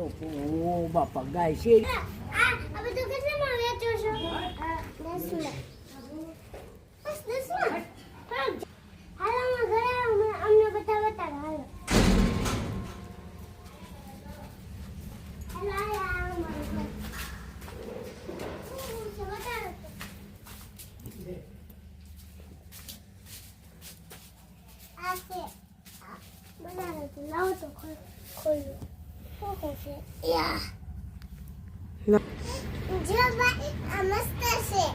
ઓ બાપા ગાય છે. આ બધું કેટલામાં વેચો છો? 10 માં. બસ 10 માં. હાલો માં ઘરે અમને બતાવો. હાલો. લાવો તો ખોલો. છે યા જો ભાઈ આ મસ્ત છે.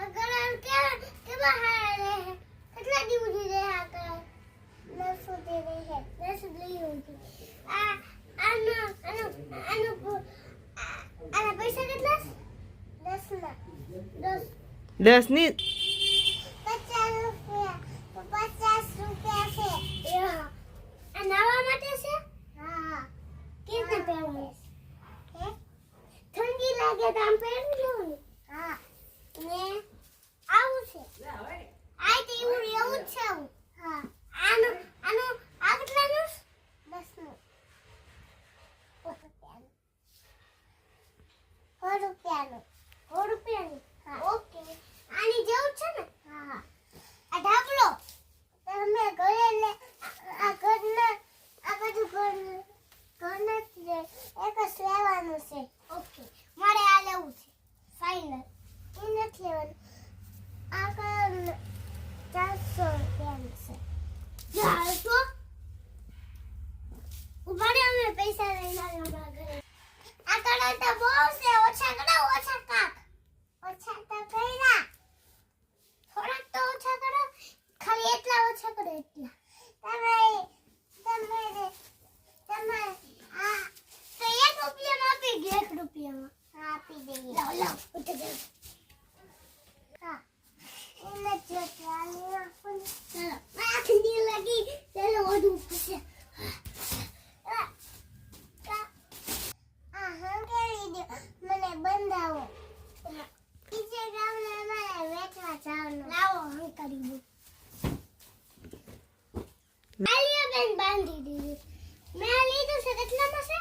અગર કે બહાર રહે કેટલા દિવસ દે આ કર 900 દે રહે 900 લઈ હોતી આનો પૈસા કેટલા 10 ના 10 ની 50 રૂપિયા છે. આ નાવા માટે છે? હા. કેને પહેરવું? હે? ઠંડી લાગે તો આમ પહેરી લેવું. હા. ને આવું છે. આ તો એવું જ છે. હા. આનો આ કેટલાનું? 10 નું. 100 રૂપિયાનું. 100 રૂપિયાનું. હા. ઓકે. આની જેવું છે ને? હા. આ ઢાબલો તમે ઘરે લે આ ઘરના આ બધું ઘરના એક જ લેવાનું છે. ઓકે મારે આ લેવું છે ફાઇનલ. એ નથી લેવાનું. આ કલર 400 રૂપિયાનું છે. 400 ઉભારે અમે પૈસા લઈને આવ્યા ઘરે. આ કલર તો બહુ છે. ઓછા કરો ઓછા કાક ઓછા તો કર્યા થોડાક તો ઓછા કરો. ખાલી એટલા ઓછા કરો એટલા. તમે આ તો 1 રૂપિયામાં આપી દે. 1 રૂપિયામાં હા આપી દઈએ. લાવ ઉઠી જાવ. હા એને જો ચાલી આપો. ચાલો આખી લગી ચાલો વધુ પૂછે. આ હંકેલી દે મને બંધાવો. બીજે ગામને અમારે વેચવા જવાનું. લાવો હંકારી દો. આલિયા બેન બાંધી દીધી. મેં લીધું છે કેટલામાં છે?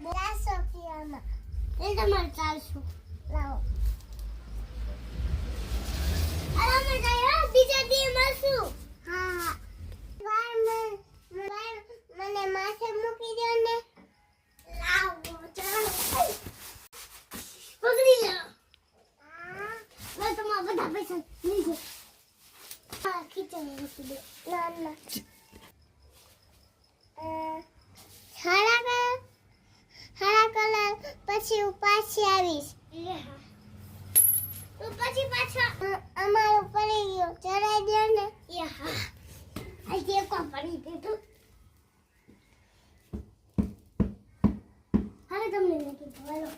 400 રૂપિયામાં. એ તમારે 400 લાવો. અરે અમે બીજા દી મળશું. હા મને માથે મૂકી દો ને. લાવો ચાલો પકડી લો. હા તમારા બધા પૈસા લીધો. હા ખીચડી મૂકી દો. ના હારા કલર પછી હું પાછી આવીશ. તો પછી પાછા અમારું પડી ગયું ચડાઈ દે ને. હા આજે કો પડી દીધું. હવે તમને નથી બોલો.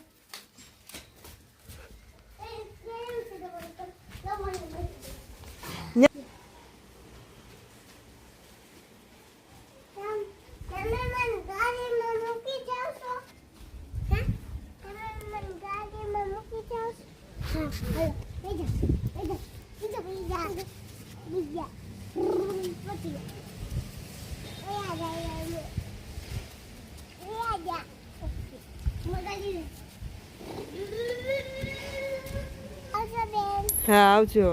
હા આવજો.